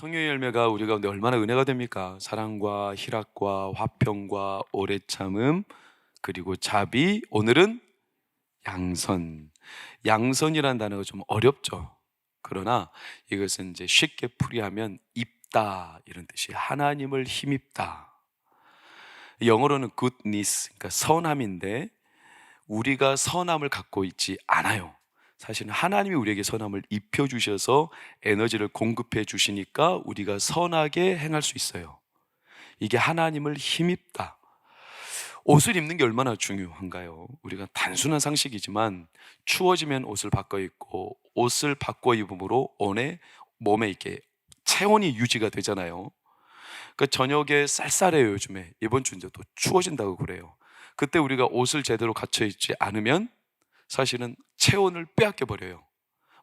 성령의 열매가 우리 가운데 얼마나 은혜가 됩니까? 사랑과 희락과 화평과 오래 참음 그리고 자비, 오늘은 양선. 양선이라는 단어가 좀 어렵죠. 그러나 이것은 이제 쉽게 풀이하면 입다 이런 뜻이에요. 하나님을 힘입다. 영어로는 goodness, 그러니까 선함인데 우리가 선함을 갖고 있지 않아요. 사실은 하나님이 우리에게 선함을 입혀주셔서 에너지를 공급해 주시니까 우리가 선하게 행할 수 있어요. 이게 하나님을 힘입다. 옷을 입는 게 얼마나 중요한가요? 우리가 단순한 상식이지만 추워지면 옷을 바꿔 입고 옷을 바꿔 입음으로 몸에 이렇게 체온이 유지가 되잖아요. 그 저녁에 쌀쌀해요. 요즘에 이번 주 이제 또 추워진다고 그래요. 그때 우리가 옷을 제대로 갖춰 입지 않으면 사실은 체온을 빼앗겨 버려요.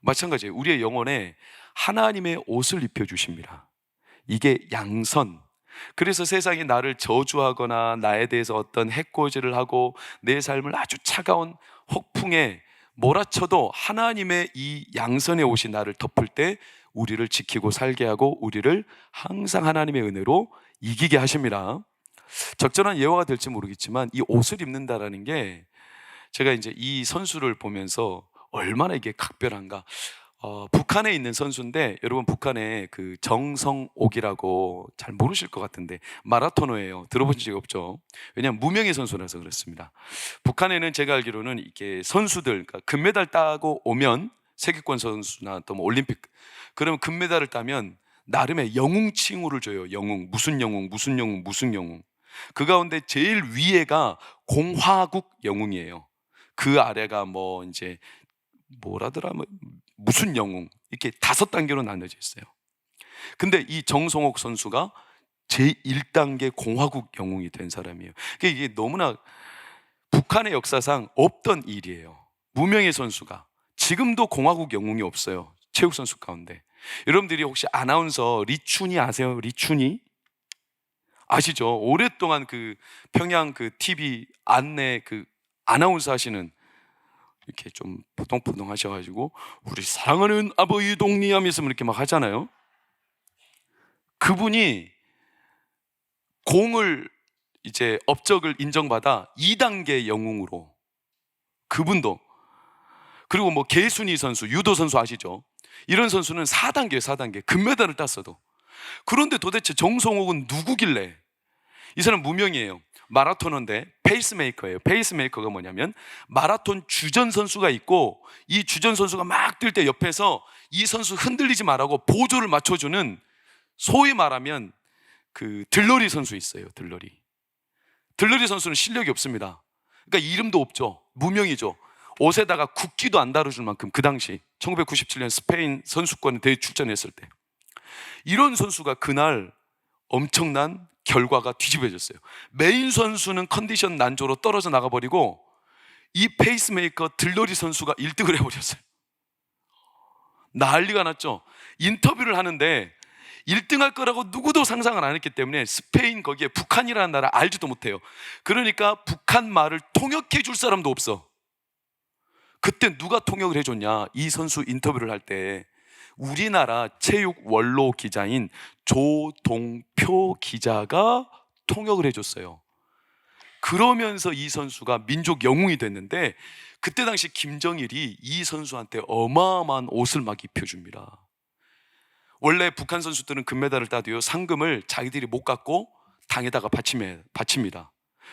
마찬가지예요. 우리의 영혼에 하나님의 옷을 입혀 주십니다. 이게 양선. 그래서 세상이 나를 저주하거나 나에 대해서 어떤 해코지를 하고 내 삶을 아주 차가운 혹풍에 몰아쳐도 하나님의 이 양선의 옷이 나를 덮을 때 우리를 지키고 살게 하고 우리를 항상 하나님의 은혜로 이기게 하십니다. 적절한 예화가 될지 모르겠지만 이 옷을 입는다라는 게 제가 이제 이 선수를 보면서 얼마나 이게 각별한가. 북한에 있는 선수인데 여러분 북한에 그 정성옥이라고 잘 모르실 것 같은데 마라토너예요. 들어보신 적 없죠? 왜냐하면 무명의 선수라서 그렇습니다. 북한에는 제가 알기로는 이게 선수들 그러니까 금메달 따고 오면 세계권 선수나 또 뭐 올림픽 그러면 금메달을 따면 나름의 영웅 칭호를 줘요. 영웅 무슨 영웅 무슨 영웅 무슨 영웅. 그 가운데 제일 위에가 공화국 영웅이에요. 그 아래가 뭐 이제 뭐라더라 뭐 무슨 영웅 이렇게 5단계로 나눠져 있어요. 근데 이 정성옥 선수가 제1단계 공화국 영웅이 된 사람이에요. 그러니까 이게 너무나 북한의 역사상 없던 일이에요. 무명의 선수가 지금도 공화국 영웅이 없어요. 체육 선수 가운데. 여러분들이 혹시 아나운서 리춘이 아세요? 리춘이? 아시죠? 오랫동안 그 평양 그 TV 안내 그 아나운서 하시는 이렇게 좀 포동포동 하셔가지고 우리 사랑하는 아버지 동리 하면서 이렇게 막 하잖아요. 그분이 공을 이제 업적을 인정받아 2단계 영웅으로 그분도 그리고 뭐 개순이 선수, 유도 선수 아시죠? 이런 선수는 4단계 금메달을 땄어도 그런데 도대체 정성욱은 누구길래 이 사람 무명이에요. 마라토너인데 페이스메이커예요. 페이스메이커가 뭐냐면 마라톤 주전 선수가 있고 이 주전 선수가 막 뛸 때 옆에서 이 선수 흔들리지 말라고 보조를 맞춰주는 소위 말하면 그 들러리 선수 있어요. 들러리 선수는 실력이 없습니다. 그러니까 이름도 없죠. 무명이죠. 옷에다가 국기도 안 달아줄 만큼 그 당시 1997년 스페인 선수권 대회 출전했을 때 이런 선수가 그날 엄청난 결과가 뒤집어졌어요. 메인 선수는 컨디션 난조로 떨어져 나가버리고 이 페이스메이커 들러리 선수가 1등을 해버렸어요. 난리가 났죠. 인터뷰를 하는데 1등 할 거라고 누구도 상상을 안 했기 때문에 스페인 거기에 북한이라는 나라 알지도 못해요. 그러니까 북한 말을 통역해 줄 사람도 없어. 그때 누가 통역을 해줬냐? 이 선수 인터뷰를 할 때 우리나라 체육 원로 기자인 조동표 기자가 통역을 해줬어요. 그러면서 이 선수가 민족 영웅이 됐는데 그때 당시 김정일이 이 선수한테 어마어마한 옷을 막 입혀줍니다. 원래 북한 선수들은 금메달을 따도요 상금을 자기들이 못 갖고 당에다가 바칩니다.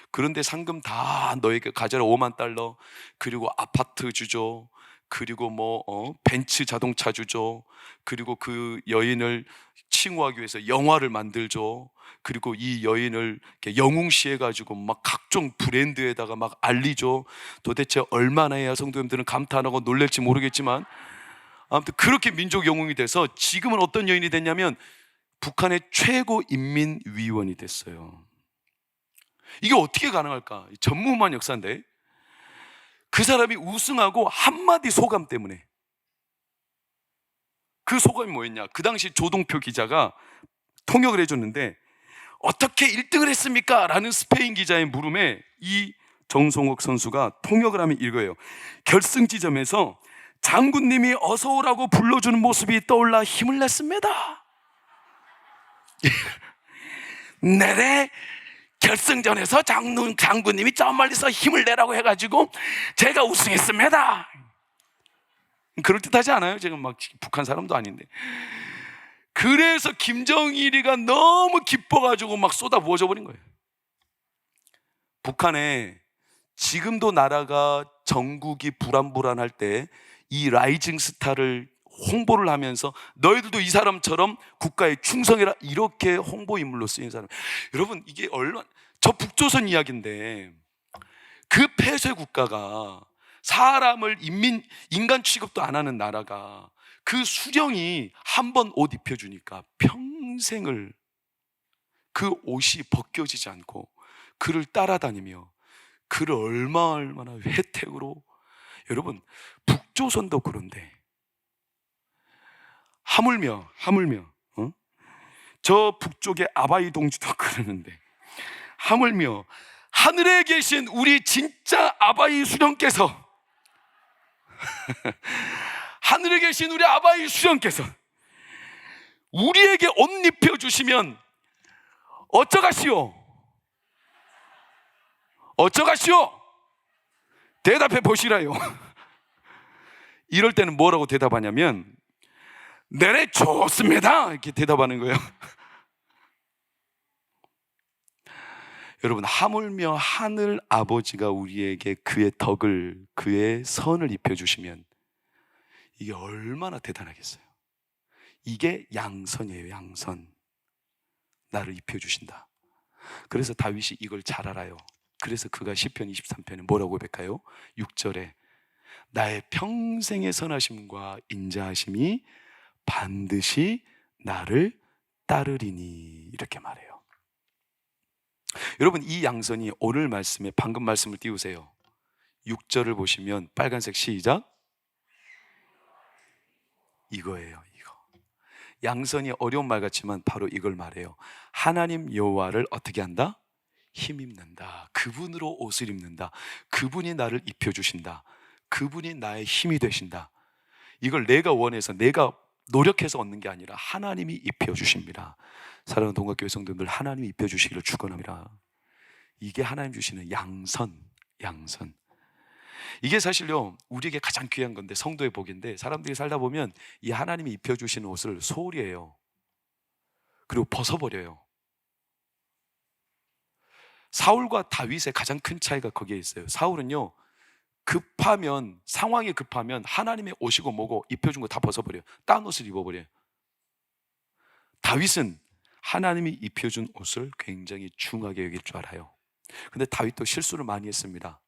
그런데 상금 다 너에게 가져라 5만 달러 그리고 아파트 주죠. 그리고 벤츠 자동차 주죠. 그리고 그 여인을 칭호하기 위해서 영화를 만들죠. 그리고 이 여인을 이렇게 영웅시해가지고 막 각종 브랜드에다가 막 알리죠. 도대체 얼마나 해야 성도님들은 감탄 안 하고 놀랄지 모르겠지만 아무튼 그렇게 민족 영웅이 돼서 지금은 어떤 여인이 됐냐면 북한의 최고 인민위원이 됐어요. 이게 어떻게 가능할까? 전무후무한 역사인데 그 사람이 우승하고 한마디 소감 때문에 그 소감이 뭐였냐? 그 당시 조동표 기자가 통역을 해줬는데 어떻게 1등을 했습니까? 라는 스페인 기자의 물음에 이 정성욱 선수가 통역을 하면 이거예요. 결승 지점에서 장군님이 어서 오라고 불러주는 모습이 떠올라 힘을 냈습니다. 내래 결승전에서 장군님이 저 멀리서 힘을 내라고 해가지고 제가 우승했습니다. 그럴듯하지 않아요? 제가 막 북한 사람도 아닌데. 그래서 김정일이가 너무 기뻐가지고 막 쏟아부어져 버린 거예요. 북한에 지금도 나라가 전국이 불안불안할 때 이 라이징 스타를 홍보를 하면서 너희들도 이 사람처럼 국가에 충성해라, 이렇게 홍보 인물로 쓰인 사람. 여러분, 이게 얼마나, 저 북조선 이야기인데 그 폐쇄 국가가 사람을 인간 취급도 안 하는 나라가 그 수령이 한 번 옷 입혀주니까 평생을 그 옷이 벗겨지지 않고 그를 따라다니며 그를 얼마나 혜택으로. 여러분, 북조선도 그런데 하물며 저 북쪽의 아바이 동지도 그러는데, 하물며 하늘에 계신 우리 진짜 아바이 수령께서 하늘에 계신 우리 아바이 수령께서 우리에게 옷 입혀주시면 어쩌가시오? 어쩌가시오? 대답해 보시라요. 이럴 때는 뭐라고 대답하냐면 네네 좋습니다, 이렇게 대답하는 거예요. 여러분, 하물며 하늘 아버지가 우리에게 그의 덕을, 그의 선을 입혀주시면 이게 얼마나 대단하겠어요. 이게 양선이에요. 양선. 나를 입혀주신다. 그래서 다윗이 이걸 잘 알아요. 그래서 그가 시편 23편에 뭐라고 고백해요? 6절에 나의 평생의 선하심과 인자하심이 반드시 나를 따르리니, 이렇게 말해요. 여러분, 이 양선이 오늘 말씀에 방금 말씀을 띄우세요. 6절을 보시면 빨간색 시작, 이거예요. 이거. 양선이 어려운 말 같지만 바로 이걸 말해요. 하나님 여호와를 어떻게 한다? 힘입는다. 그분으로 옷을 입는다. 그분이 나를 입혀주신다. 그분이 나의 힘이 되신다. 이걸 내가 원해서 내가 노력해서 얻는 게 아니라 하나님이 입혀주십니다. 사랑하는 동각교회 성도들, 하나님이 입혀주시기를 축원합니다. 이게 하나님 주시는 양선. 이게 사실요 우리에게 가장 귀한 건데, 성도의 복인데, 사람들이 살다 보면 이 하나님이 입혀주시는 옷을 소홀히 해요. 그리고 벗어버려요. 사울과 다윗의 가장 큰 차이가 거기에 있어요. 사울은요 급하면, 상황이 급하면 하나님의 옷이고 뭐고 입혀준 거 다 벗어버려요. 딴 옷을 입어버려요. 다윗은 하나님이 입혀준 옷을 굉장히 중하게 여길 줄 알아요. 근데 다윗도 실수를 많이 했습니다.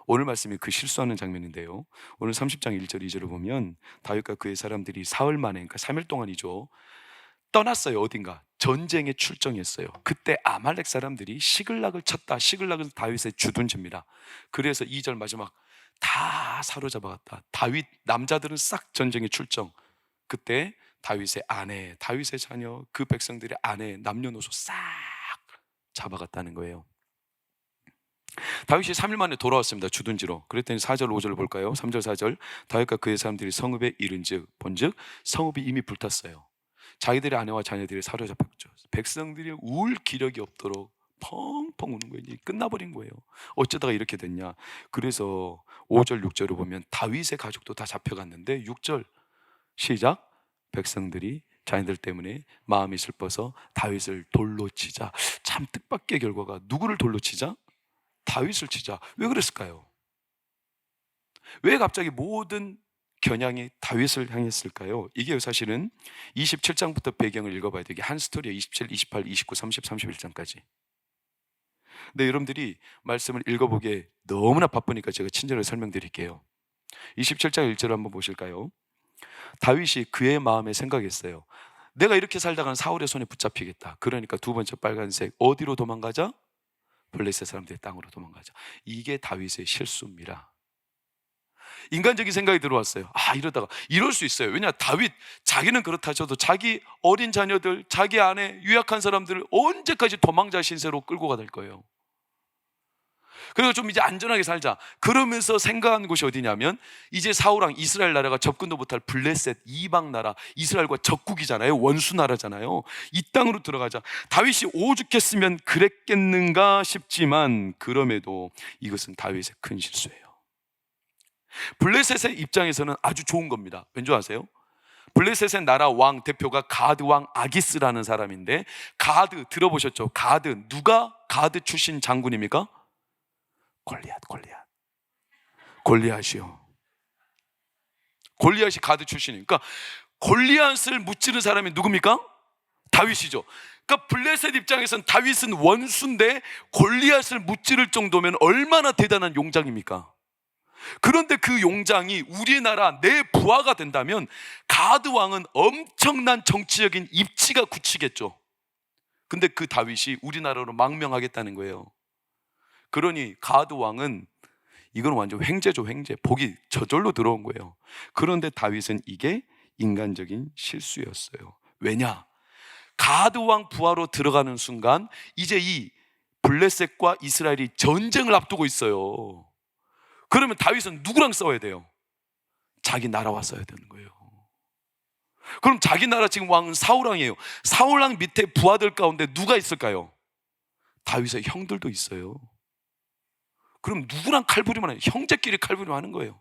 오늘 말씀이 그 실수하는 장면인데요, 오늘 30장 1절 2절을 보면 다윗과 그의 사람들이 사흘 만에, 그러니까 3일 동안이죠, 떠났어요. 어딘가 전쟁에 출정했어요. 그때 아말렉 사람들이 시글락을 쳤다. 시글락은 다윗의 주둔지입니다. 그래서 2절 마지막 다 사로잡아갔다. 다윗 남자들은 싹 전쟁에 출정. 그때 다윗의 아내, 다윗의 자녀, 그 백성들의 아내, 남녀노소 싹 잡아갔다는 거예요. 다윗이 3일 만에 돌아왔습니다. 주둔지로. 그랬더니 4절 5절을 볼까요? 3절 4절 다윗과 그의 사람들이 성읍에 이른즉 본즉 성읍이 이미 불탔어요. 자기들의 아내와 자녀들이 사로잡혔죠. 백성들이 울 기력이 없도록 펑펑 우는 거예요. 끝나버린 거예요. 어쩌다가 이렇게 됐냐. 그래서 5절 6절을 보면 다윗의 가족도 다 잡혀갔는데 6절 시작, 백성들이 자녀들 때문에 마음이 슬퍼서 다윗을 돌로 치자. 참 뜻밖의 결과가, 누구를 돌로 치자? 다윗을 치자. 왜 그랬을까요? 왜 갑자기 모든 겨냥이 다윗을 향했을까요? 이게 사실은 27장부터 배경을 읽어봐야 되게 한 스토리에 27, 28, 29, 30, 31장까지. 근데 여러분들이 말씀을 읽어보기에 너무나 바쁘니까 제가 친절하게 설명드릴게요. 27장 1절 한번 보실까요? 다윗이 그의 마음에 생각했어요. 내가 이렇게 살다가는 사울의 손에 붙잡히겠다. 그러니까 두 번째 빨간색, 어디로 도망가자? 블레셋 사람들의 땅으로 도망가자. 이게 다윗의 실수입니다. 인간적인 생각이 들어왔어요. 이러다가 이럴 수 있어요. 왜냐, 다윗 자기는 그렇다 쳐도 자기 어린 자녀들, 자기 아내, 유약한 사람들을 언제까지 도망자 신세로 끌고 가야 될 거예요. 그리고 좀 이제 안전하게 살자. 그러면서 생각한 곳이 어디냐면 이제 사울왕 이스라엘 나라가 접근도 못할 블레셋 이방 나라, 이스라엘과 적국이잖아요. 원수 나라잖아요. 이 땅으로 들어가자. 다윗이 오죽했으면 그랬겠는가 싶지만 그럼에도 이것은 다윗의 큰 실수예요. 블레셋의 입장에서는 아주 좋은 겁니다. 왠지 아세요? 블레셋의 나라 왕 대표가 가드 왕 아기스라는 사람인데, 가드 들어보셨죠? 가드, 누가 가드 출신 장군입니까? 골리앗이요. 골리앗이 가드 출신이니까 골리앗을 무찌른 사람이 누굽니까? 다윗이죠. 그러니까 블레셋 입장에서는 다윗은 원수인데 골리앗을 무찌를 정도면 얼마나 대단한 용장입니까? 그런데 그 용장이 우리나라 내 부하가 된다면 가드 왕은 엄청난 정치적인 입지가 굳히겠죠. 근데 그 다윗이 우리나라로 망명하겠다는 거예요. 그러니 가드 왕은 이건 완전 횡재죠, 횡재. 복이 저절로 들어온 거예요. 그런데 다윗은 이게 인간적인 실수였어요. 왜냐? 가드 왕 부하로 들어가는 순간 이제 이 블레셋과 이스라엘이 전쟁을 앞두고 있어요. 그러면 다윗은 누구랑 싸워야 돼요? 자기 나라와 싸워야 되는 거예요. 그럼 자기 나라 지금 왕은 사울왕이에요. 사울왕 밑에 부하들 가운데 누가 있을까요? 다윗의 형들도 있어요. 그럼 누구랑 칼부림을 하냐? 형제끼리 칼부림 하는 거예요.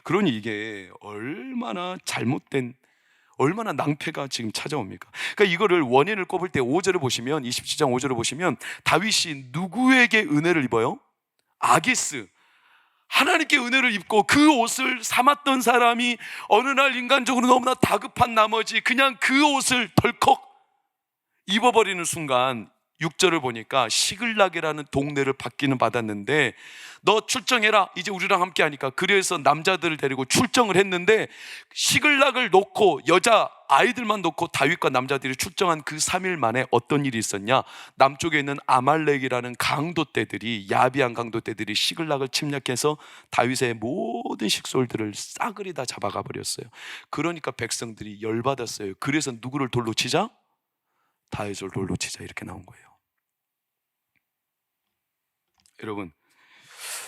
그러니 이게 얼마나 잘못된, 얼마나 낭패가 지금 찾아옵니까? 그러니까 이거를 원인을 꼽을 때 5절을 보시면, 27장 5절을 보시면 다윗이 누구에게 은혜를 입어요? 아기스, 하나님께 은혜를 입고 그 옷을 삼았던 사람이 어느 날 인간적으로 너무나 다급한 나머지 그냥 그 옷을 덜컥 입어버리는 순간 6절을 보니까 시글락이라는 동네를 받기는 받았는데, 너 출정해라, 이제 우리랑 함께 하니까. 그래서 남자들을 데리고 출정을 했는데 시글락을 놓고 여자 아이들만 놓고 다윗과 남자들이 출정한 그 3일 만에 어떤 일이 있었냐? 남쪽에 있는 아말렉이라는 강도떼들이, 야비한 강도떼들이 시글락을 침략해서 다윗의 모든 식솔들을 싸그리 다 잡아가 버렸어요. 그러니까 백성들이 열받았어요. 그래서 누구를 돌로 치자? 다윗을 돌로 치자, 이렇게 나온 거예요. 여러분,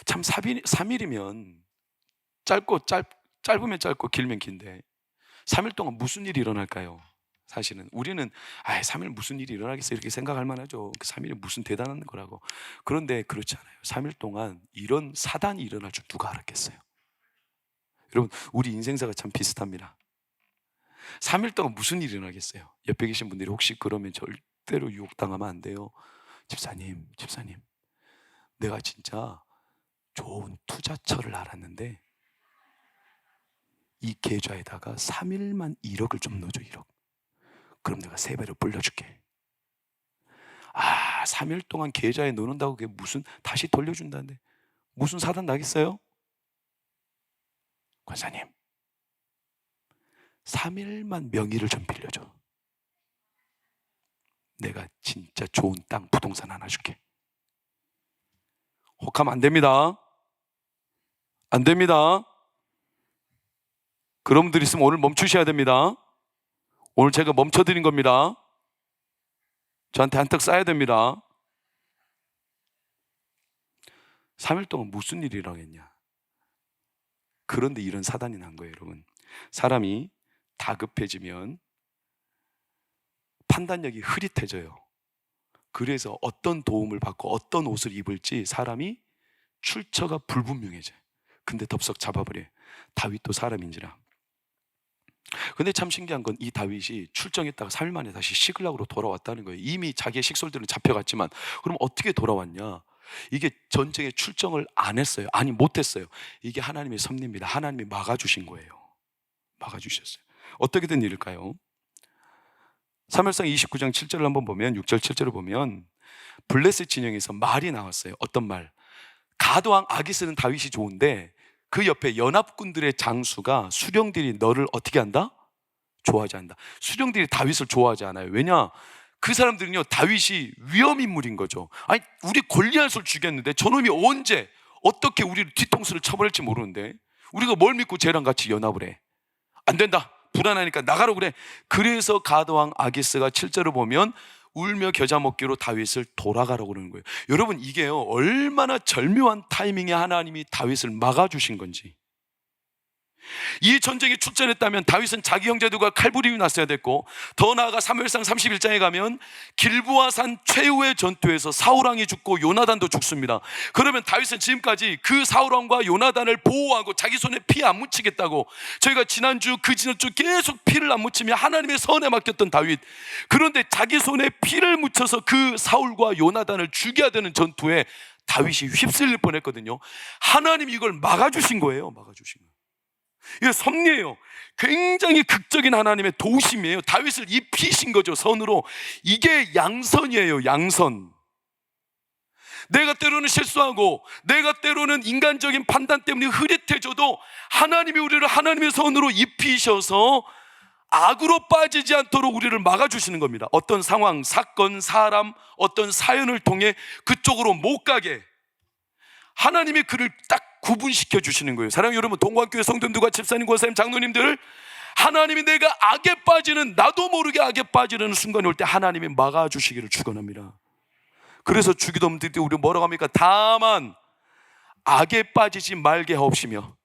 참 3일이면 짧으면 짧고 길면 긴데 3일 동안 무슨 일이 일어날까요? 사실은 우리는 3일 무슨 일이 일어나겠어 이렇게 생각할 만하죠. 그 3일이 무슨 대단한 거라고. 그런데 그렇지 않아요. 3일 동안 이런 사단이 일어날 줄 누가 알았겠어요? 여러분, 우리 인생사가 참 비슷합니다. 3일 동안 무슨 일이 일어나겠어요? 옆에 계신 분들이 혹시 그러면 절대로 유혹당하면 안 돼요. 집사님, 내가 진짜 좋은 투자처를 알았는데 이 계좌에다가 3일만 1억을 좀 넣어줘. 1억. 그럼 내가 3배로 불려줄게. 3일 동안 계좌에 넣는다고 그게 무슨 다시 돌려준다는데 무슨 사단 나겠어요? 권사님, 3일만 명의를 좀 빌려줘. 내가 진짜 좋은 땅 부동산 하나 줄게. 혹하면 안 됩니다. 안 됩니다. 그런 분들 있으면 오늘 멈추셔야 됩니다. 오늘 제가 멈춰드린 겁니다. 저한테 한턱 쏴야 됩니다. 3일 동안 무슨 일이 일어나겠냐? 그런데 이런 사단이 난 거예요, 여러분. 사람이 다급해지면 판단력이 흐릿해져요. 그래서 어떤 도움을 받고 어떤 옷을 입을지 사람이 출처가 불분명해져요. 근데 덥석 잡아버려요. 다윗도 사람인지라. 근데 참 신기한 건 이 다윗이 출정했다가 3일 만에 다시 시글락으로 돌아왔다는 거예요. 이미 자기의 식솔들은 잡혀갔지만 그럼 어떻게 돌아왔냐? 이게 전쟁에 출정을 안 했어요. 아니, 못했어요. 이게 하나님의 섭리입니다. 하나님이 막아주신 거예요. 막아주셨어요. 어떻게 된 일일까요? 사무엘상 29장 7절을 한번 보면, 6절 7절을 보면 블레셋 진영에서 말이 나왔어요. 어떤 말? 가드왕 아기스는 다윗이 좋은데 그 옆에 연합군들의 장수가 수령들이 너를 어떻게 한다? 좋아하지 않는다. 수령들이 다윗을 좋아하지 않아요. 왜냐? 그 사람들은요, 다윗이 위험인물인 거죠. 아니, 우리 골리앗을 죽였는데 저놈이 언제 어떻게 우리를 뒤통수를 쳐버릴지 모르는데 우리가 뭘 믿고 쟤랑 같이 연합을 해? 안 된다. 불안하니까 나가라고 그래. 그래서 가드왕 아기스가 7절을 보면 울며 겨자 먹기로 다윗을 돌아가라고 그러는 거예요. 여러분, 이게요, 얼마나 절묘한 타이밍에 하나님이 다윗을 막아주신 건지. 이 전쟁에 출전했다면 다윗은 자기 형제들과 칼부림이 났어야 됐고, 더 나아가 사무엘상 31장에 가면 길보아산 최후의 전투에서 사울왕이 죽고 요나단도 죽습니다. 그러면 다윗은 지금까지 그 사울왕과 요나단을 보호하고 자기 손에 피 안 묻히겠다고, 저희가 지난주 그 지난주 계속 피를 안 묻히며 하나님의 선에 맡겼던 다윗, 그런데 자기 손에 피를 묻혀서 그 사울과 요나단을 죽여야 되는 전투에 다윗이 휩쓸릴 뻔했거든요. 하나님이 이걸 막아주신 거예요. 막아주신 거예요. 이게 섭리예요. 굉장히 극적인 하나님의 도우심이에요. 다윗을 입히신 거죠, 선으로. 이게 양선이에요. 양선. 내가 때로는 실수하고, 내가 때로는 인간적인 판단 때문에 흐릿해져도 하나님이 우리를 하나님의 선으로 입히셔서 악으로 빠지지 않도록 우리를 막아주시는 겁니다. 어떤 상황, 사건, 사람, 어떤 사연을 통해 그쪽으로 못 가게 하나님이 그를 딱 구분시켜 주시는 거예요. 사랑하는 여러분, 동관교회 성도님들과 집사님, 권사님, 장로님들, 하나님이 내가 악에 빠지는, 나도 모르게 악에 빠지는 순간이 올 때 하나님이 막아주시기를 축원합니다. 그래서 주기도문들 때 우리 뭐라고 합니까? 다만 악에 빠지지 말게 하옵시며.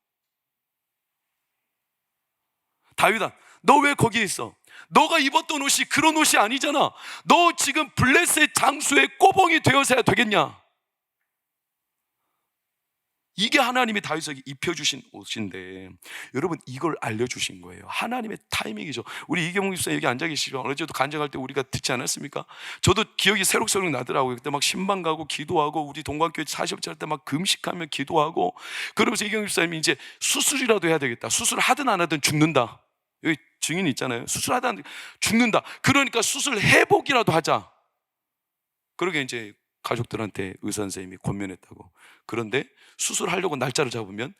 다윗아, 너 왜 거기에 있어? 너가 입었던 옷이 그런 옷이 아니잖아. 너 지금 블레셋 장수의 꼬봉이 되어서야 되겠냐? 이게 하나님이 다윗에게 입혀주신 옷인데, 여러분, 이걸 알려주신 거예요. 하나님의 타이밍이죠. 우리 이경웅 집사 여기 앉아 계시죠? 어제도 간증할 때 우리가 듣지 않았습니까? 저도 기억이 새록새록 나더라고요. 그때 막 신방 가고 기도하고, 우리 동관교회 40절 할 때 막 금식하며 기도하고, 그러면서 이경웅 집사님이 이제 수술이라도 해야 되겠다. 수술 하든 안 하든 죽는다. 여기 증인 있잖아요. 수술하든 안 하든 죽는다. 그러니까 수술 회복이라도 하자. 그러게 이제 가족들한테 의사 선생님이 권면했다고. 그런데 수술하려고 날짜를 잡으면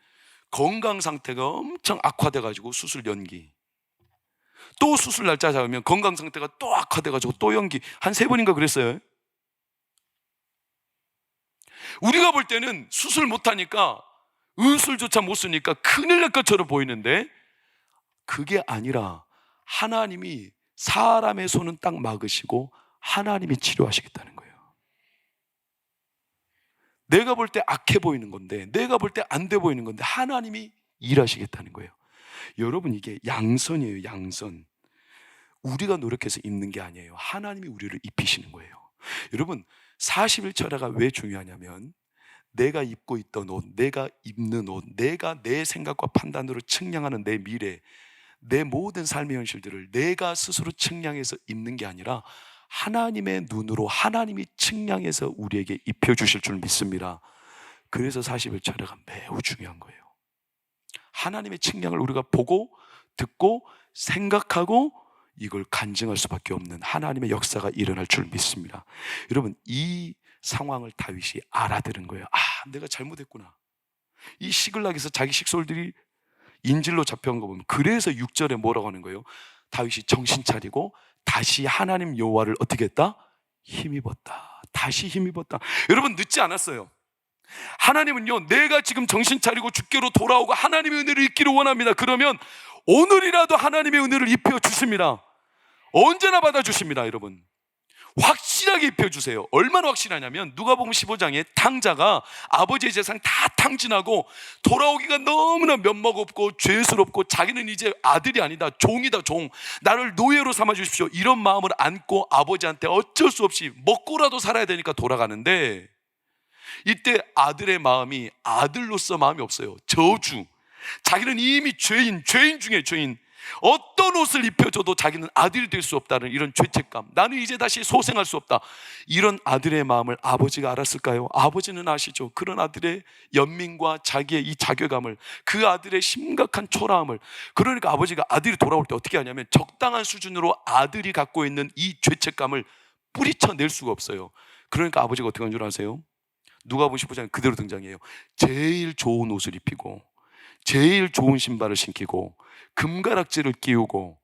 건강 상태가 엄청 악화돼가지고 수술 연기, 또 수술 날짜 잡으면 건강 상태가 또 악화돼가지고 또 연기, 한 3번인가 그랬어요. 우리가 볼 때는 수술 못하니까, 의술조차 못 쓰니까 큰일 날 것처럼 보이는데, 그게 아니라 하나님이 사람의 손은 딱 막으시고 하나님이 치료하시겠다는 거예요. 내가 볼 때 악해 보이는 건데, 내가 볼 때 안 돼 보이는 건데 하나님이 일하시겠다는 거예요. 여러분, 이게 양선이에요. 양선. 우리가 노력해서 입는 게 아니에요. 하나님이 우리를 입히시는 거예요. 여러분, 40일 철야가 왜 중요하냐면, 내가 입고 있던 옷, 내가 입는 옷, 내가 내 생각과 판단으로 측량하는 내 미래, 내 모든 삶의 현실들을 내가 스스로 측량해서 입는 게 아니라 하나님의 눈으로 하나님이 측량해서 우리에게 입혀주실 줄 믿습니다. 그래서 40일 철야가 매우 중요한 거예요. 하나님의 측량을 우리가 보고 듣고 생각하고 이걸 간증할 수밖에 없는 하나님의 역사가 일어날 줄 믿습니다. 여러분, 이 상황을 다윗이 알아들은 거예요. 아, 내가 잘못했구나. 이 시글락에서 자기 식솔들이 인질로 잡혀간 거 보면, 그래서 6절에 뭐라고 하는 거예요? 다윗이 정신 차리고 다시 하나님 여호와를 어떻게 했다? 힘입었다. 다시 힘입었다. 여러분, 늦지 않았어요. 하나님은요, 내가 지금 정신 차리고 주께로 돌아오고 하나님의 은혜를 입기를 원합니다. 그러면 오늘이라도 하나님의 은혜를 입혀 주십니다. 언제나 받아 주십니다. 여러분, 확실하게 입혀주세요. 얼마나 확실하냐면, 누가복음 15장에 탕자가 아버지의 재산 다 탕진하고 돌아오기가 너무나 면목없고 죄스럽고, 자기는 이제 아들이 아니다, 종이다, 종, 나를 노예로 삼아 주십시오, 이런 마음을 안고 아버지한테 어쩔 수 없이 먹고라도 살아야 되니까 돌아가는데, 이때 아들의 마음이 아들로서 마음이 없어요. 저주. 자기는 이미 죄인 중에 죄인, 어떤 옷을 입혀줘도 자기는 아들이 될 수 없다는 이런 죄책감, 나는 이제 다시 소생할 수 없다, 이런 아들의 마음을 아버지가 알았을까요? 아버지는 아시죠. 그런 아들의 연민과 자기의 이 자괴감을, 그 아들의 심각한 초라함을. 그러니까 아버지가 아들이 돌아올 때 어떻게 하냐면, 적당한 수준으로 아들이 갖고 있는 이 죄책감을 뿌리쳐낼 수가 없어요. 그러니까 아버지가 어떻게 한 줄 아세요? 누가복음 15장에 그대로 등장해요. 제일 좋은 옷을 입히고, 제일 좋은 신발을 신기고, 금가락지를 끼우고,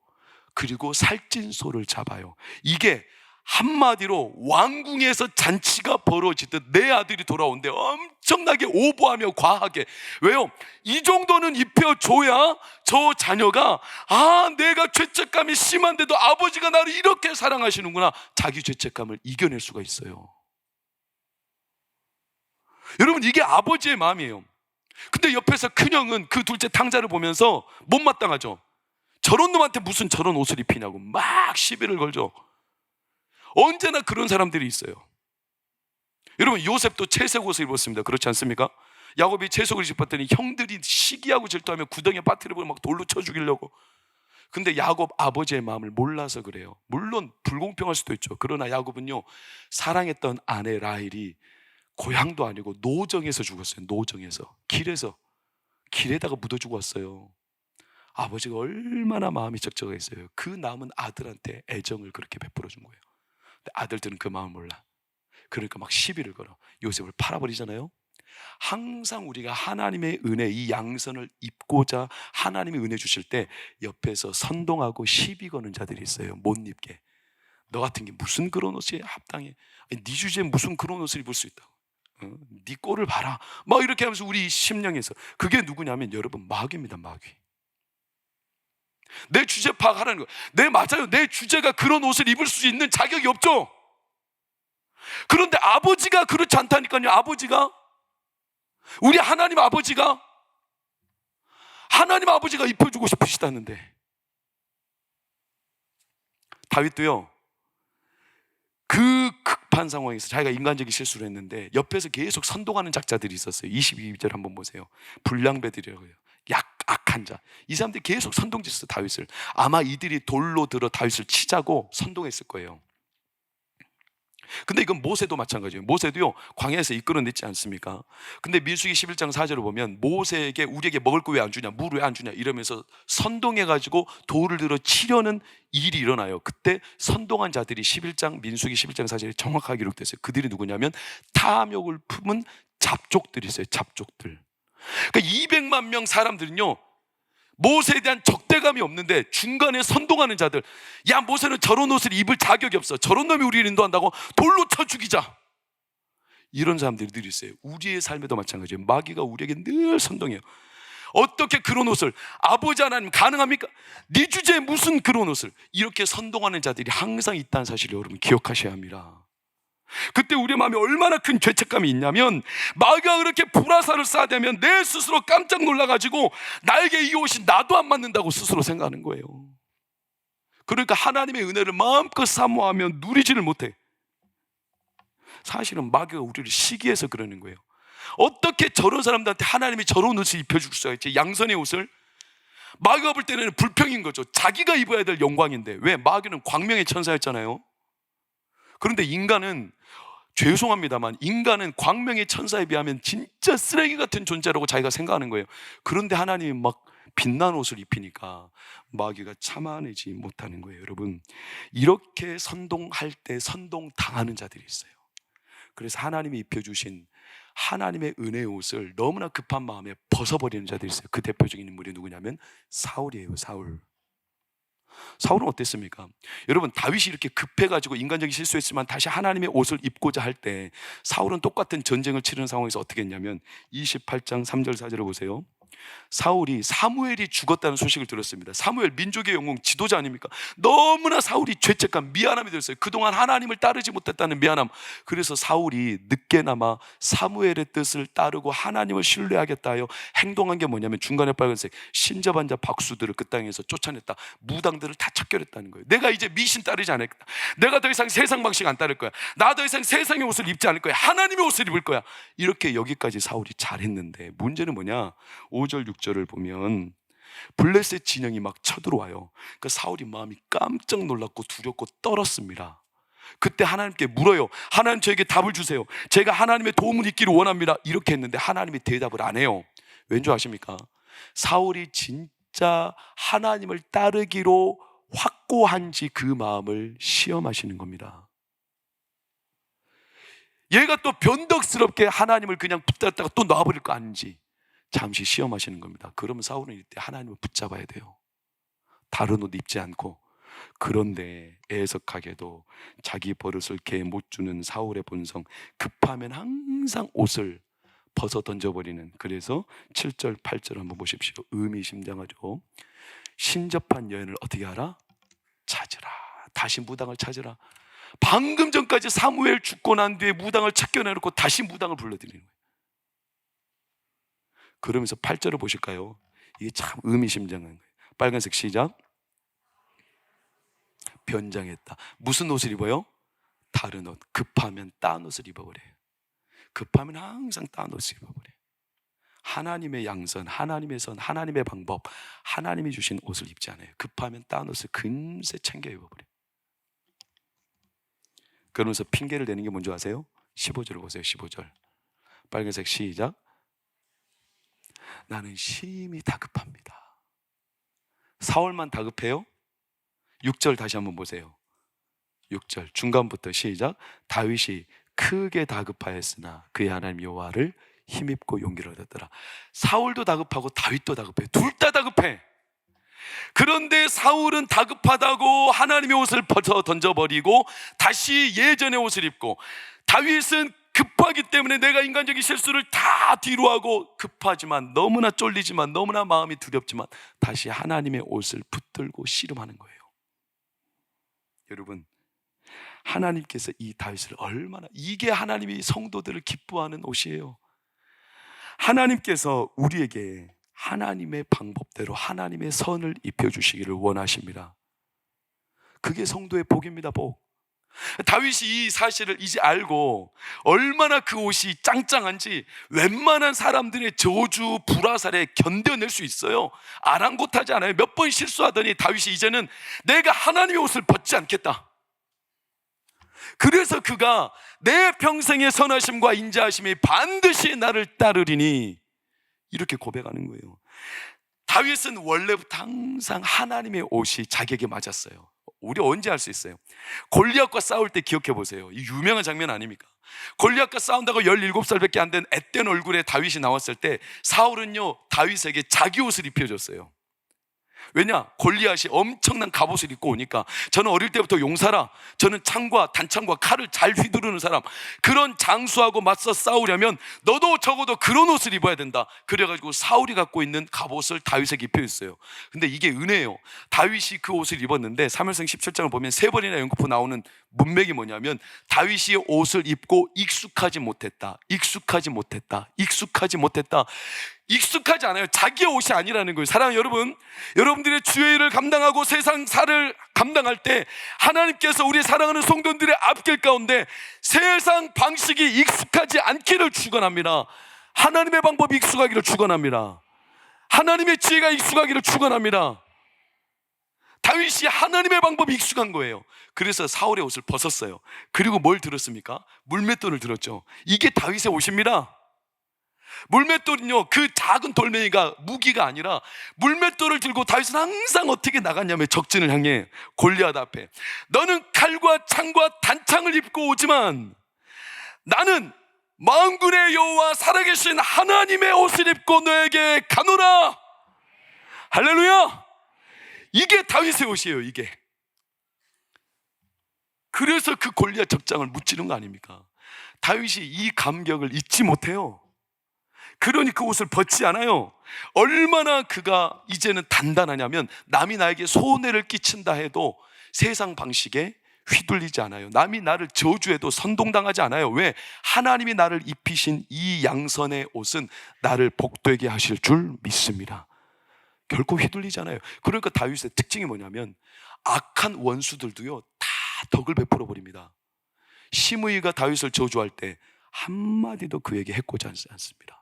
그리고 살찐 소를 잡아요. 이게 한마디로 왕궁에서 잔치가 벌어지듯 내 아들이 돌아온대. 엄청나게 오버하며 과하게. 왜요? 이 정도는 입혀줘야 저 자녀가 내가 죄책감이 심한데도 아버지가 나를 이렇게 사랑하시는구나, 자기 죄책감을 이겨낼 수가 있어요. 여러분, 이게 아버지의 마음이에요. 근데 옆에서 큰형은 그 둘째 탕자를 보면서 못마땅하죠. 저런 놈한테 무슨 저런 옷을 입히냐고 막 시비를 걸죠. 언제나 그런 사람들이 있어요. 여러분, 요셉도 채색 옷을 입었습니다. 그렇지 않습니까? 야곱이 채색을 입었더니 형들이 시기하고 질투하며 구덩이에 빠뜨려버리고 막 돌로 쳐 죽이려고. 근데 야곱 아버지의 마음을 몰라서 그래요. 물론 불공평할 수도 있죠. 그러나 야곱은요, 사랑했던 아내 라헬이 고향도 아니고 노정에서 죽었어요. 노정에서, 길에다가 묻어 죽었어요. 아버지가 얼마나 마음이 적적했어요. 그 남은 아들한테 애정을 그렇게 베풀어 준 거예요. 근데 아들들은 그 마음을 몰라. 그러니까 막 시비를 걸어 요셉을 팔아버리잖아요. 항상 우리가 하나님의 은혜, 이 양선을 입고자 하나님이 은혜 주실 때 옆에서 선동하고 시비 거는 자들이 있어요. 못 입게. 너 같은 게 무슨 그런 옷이 합당해? 네 주제에 무슨 그런 옷을 입을 수 있다고? 네 꼴을 봐라. 막 이렇게 하면서 우리 심령에서. 그게 누구냐면 여러분, 마귀입니다. 마귀. 내 주제 파악하라는 거예요. 네, 맞아요. 내 주제가 그런 옷을 입을 수 있는 자격이 없죠. 그런데 아버지가 그렇지 않다니까요. 아버지가, 우리 하나님 아버지가 입혀주고 싶으시다는데. 다윗도요, 그 급한 상황에서 자기가 인간적인 실수를 했는데 옆에서 계속 선동하는 작자들이 있었어요. 22절 한번 보세요. 불량배들이라고 해요. 악한 자. 이 사람들이 계속 선동했어요, 다윗을. 아마 이들이 돌로 들어 다윗을 치자고 선동했을 거예요. 근데 이건 모세도 마찬가지예요. 모세도요, 광야에서 이끌어냈지 않습니까? 근데 민수기 11장 4절을 보면 모세에게 우리에게 먹을 거 왜 안 주냐, 물 왜 안 주냐 이러면서 선동해가지고 돌을 들어 치려는 일이 일어나요. 그때 선동한 자들이 민수기 11장 4절에 정확하게 기록됐어요. 그들이 누구냐면 탐욕을 품은 잡족들이 있어요. 잡족들. 그러니까 200만 명 사람들은요, 모세에 대한 적대감이 없는데 중간에 선동하는 자들, 야, 모세는 저런 옷을 입을 자격이 없어, 저런 놈이 우리를 인도한다고 돌로 쳐 죽이자, 이런 사람들이 늘 있어요. 우리의 삶에도 마찬가지예요. 마귀가 우리에게 늘 선동해요. 어떻게 그런 옷을, 아버지 하나님 가능합니까? 네 주제에 무슨 그런 옷을, 이렇게 선동하는 자들이 항상 있다는 사실을 여러분 기억하셔야 합니다. 그때 우리의 마음에 얼마나 큰 죄책감이 있냐면, 마귀가 그렇게 불화살을 쏴대면 내 스스로 깜짝 놀라가지고 나에게 이 옷이 나도 안 맞는다고 스스로 생각하는 거예요. 그러니까 하나님의 은혜를 마음껏 사모하며 누리지를 못해. 사실은 마귀가 우리를 시기해서 그러는 거예요. 어떻게 저런 사람들한테 하나님이 저런 옷을 입혀줄 수가 있지? 양선의 옷을. 마귀가 볼 때는 불평인 거죠. 자기가 입어야 될 영광인데. 왜? 마귀는 광명의 천사였잖아요. 그런데 인간은, 죄송합니다만 인간은 광명의 천사에 비하면 진짜 쓰레기 같은 존재라고 자기가 생각하는 거예요. 그런데 하나님이 막 빛난 옷을 입히니까 마귀가 참아내지 못하는 거예요. 여러분, 이렇게 선동할 때 선동당하는 자들이 있어요. 그래서 하나님이 입혀주신 하나님의 은혜의 옷을 너무나 급한 마음에 벗어버리는 자들이 있어요. 그 대표적인 인물이 누구냐면 사울이에요. 사울은 어땠습니까? 여러분, 다윗이 이렇게 급해가지고 인간적인 실수했지만 다시 하나님의 옷을 입고자 할 때 사울은 똑같은 전쟁을 치르는 상황에서 어떻게 했냐면 28장 3절 4절을 보세요. 사울이 사무엘이 죽었다는 소식을 들었습니다. 사무엘 민족의 영웅 지도자 아닙니까? 너무나 사울이 죄책감, 미안함이 들었어요. 그동안 하나님을 따르지 못했다는 미안함. 그래서 사울이 늦게나마 사무엘의 뜻을 따르고 하나님을 신뢰하겠다 하여 행동한 게 뭐냐면 중간에 빨간색 신접한 자 박수들을 그 땅에서 쫓아냈다. 무당들을 다 척결했다는 거예요. 내가 이제 미신 따르지 않겠다. 내가 더 이상 세상 방식 안 따를 거야. 나 더 이상 세상의 옷을 입지 않을 거야. 하나님의 옷을 입을 거야. 이렇게 여기까지 사울이 잘했는데 문제는 뭐냐? 5절 6절을 보면 블레셋 진영이 막 쳐들어와요. 그러니까 사울이 마음이 깜짝 놀랐고 두렵고 떨었습니다. 그때 하나님께 물어요. 하나님, 저에게 답을 주세요. 제가 하나님의 도움을 잊기를 원합니다. 이렇게 했는데 하나님이 대답을 안 해요. 왠지 아십니까? 사울이 진짜 하나님을 따르기로 확고한지 그 마음을 시험하시는 겁니다. 얘가 또 변덕스럽게 하나님을 그냥 붙들었다가 또 놔버릴 거 아닌지 잠시 시험하시는 겁니다. 그러면 사울은 이때 하나님을 붙잡아야 돼요. 다른 옷 입지 않고 그런데 애석하게도 자기 버릇을 개 못 주는 사울의 본성, 급하면 항상 옷을 벗어 던져버리는. 그래서 7절 8절 한번 보십시오. 의미심장하죠. 신접한 여인을 어떻게 하라? 찾으라. 다시 무당을 찾으라. 방금 전까지 사무엘 죽고 난 뒤에 무당을 찾겨내놓고 다시 무당을 불러들이는 거예요. 그러면서 8절을 보실까요? 이게 참 의미심장한 거예요. 빨간색 시작. 변장했다. 무슨 옷을 입어요? 다른 옷. 급하면 딴 옷을 입어버려요. 급하면 항상 딴 옷을 입어버려요. 하나님의 양선, 하나님의 선, 하나님의 방법, 하나님이 주신 옷을 입지 않아요. 급하면 딴 옷을 금세 챙겨 입어버려요. 그러면서 핑계를 대는 게 뭔지 아세요? 15절을 보세요. 15절 빨간색 시작. 나는 심히 다급합니다. 사울만 다급해요? 6절 다시 한번 보세요. 6절 중간부터 시작. 다윗이 크게 다급하였으나 그의 하나님 여호와를 힘입고 용기를 얻었더라. 사울도 다급하고 다윗도 다급해. 둘 다 다급해. 그런데 사울은 다급하다고 하나님의 옷을 벗어 던져버리고 다시 예전의 옷을 입고, 다윗은 급하기 때문에 내가 인간적인 실수를 다 뒤로하고 급하지만 너무나 쫄리지만 너무나 마음이 두렵지만 다시 하나님의 옷을 붙들고 씨름하는 거예요. 여러분, 하나님께서 이 다윗을 얼마나, 이게 하나님이 성도들을 기뻐하는 옷이에요. 하나님께서 우리에게 하나님의 방법대로 하나님의 선을 입혀주시기를 원하십니다. 그게 성도의 복입니다. 복. 다윗이 이 사실을 이제 알고 얼마나 그 옷이 짱짱한지 웬만한 사람들의 저주 불화살에 견뎌낼 수 있어요. 아랑곳하지 않아요. 몇 번 실수하더니 다윗이 이제는 내가 하나님의 옷을 벗지 않겠다. 그래서 그가 내 평생의 선하심과 인자하심이 반드시 나를 따르리니 이렇게 고백하는 거예요. 다윗은 원래부터 항상 하나님의 옷이 자기에게 맞았어요. 우리 언제 알 수 있어요? 골리앗과 싸울 때 기억해 보세요. 이 유명한 장면 아닙니까? 골리앗과 싸운다고 17살밖에 안 된 앳된 얼굴에 다윗이 나왔을 때 사울은요 다윗에게 자기 옷을 입혀줬어요. 왜냐? 골리앗이 엄청난 갑옷을 입고 오니까, 저는 어릴 때부터 용사라, 저는 창과 단창과 칼을 잘 휘두르는 사람, 그런 장수하고 맞서 싸우려면 너도 적어도 그런 옷을 입어야 된다. 그래가지고 사울이 갖고 있는 갑옷을 다윗에게 입혀줬어요. 근데 이게 은혜예요. 다윗이 그 옷을 입었는데 사무엘상 17장을 보면 3번이나 연거푸 나오는 문맥이 뭐냐면, 다윗이 옷을 입고 익숙하지 못했다, 익숙하지 못했다, 익숙하지 못했다. 익숙하지 않아요. 자기의 옷이 아니라는 거예요. 사랑하는 여러분, 여러분들의 주의 일을 감당하고 세상사를 감당할 때 하나님께서 우리 사랑하는 성도들의 앞길 가운데 세상 방식이 익숙하지 않기를 축원합니다. 하나님의 방법이 익숙하기를 축원합니다. 하나님의 지혜가 익숙하기를 축원합니다. 다윗이 하나님의 방법이 익숙한 거예요. 그래서 사울의 옷을 벗었어요. 그리고 뭘 들었습니까? 물맷돌을 들었죠. 이게 다윗의 옷입니다. 물맷돌은요, 그 작은 돌멩이가 무기가 아니라, 물맷돌을 들고 다윗은 항상 어떻게 나갔냐면 적진을 향해 골리앗 앞에, 너는 칼과 창과 단창을 입고 오지만 나는 만군의 여호와 살아계신 하나님의 옷을 입고 너에게 가노라. 할렐루야. 이게 다윗의 옷이에요. 이게. 그래서 그 골리앗 적장을 무찌른 거 아닙니까? 다윗이 이 감격을 잊지 못해요. 그러니 그 옷을 벗지 않아요. 얼마나 그가 이제는 단단하냐면, 남이 나에게 손해를 끼친다 해도 세상 방식에 휘둘리지 않아요. 남이 나를 저주해도 선동당하지 않아요. 왜? 하나님이 나를 입히신 이 양선의 옷은 나를 복되게 하실 줄 믿습니다. 결코 휘둘리지 않아요. 그러니까 다윗의 특징이 뭐냐면, 악한 원수들도요 다 덕을 베풀어 버립니다. 시므이가 다윗을 저주할 때 한마디도 그에게 해코지 않습니다.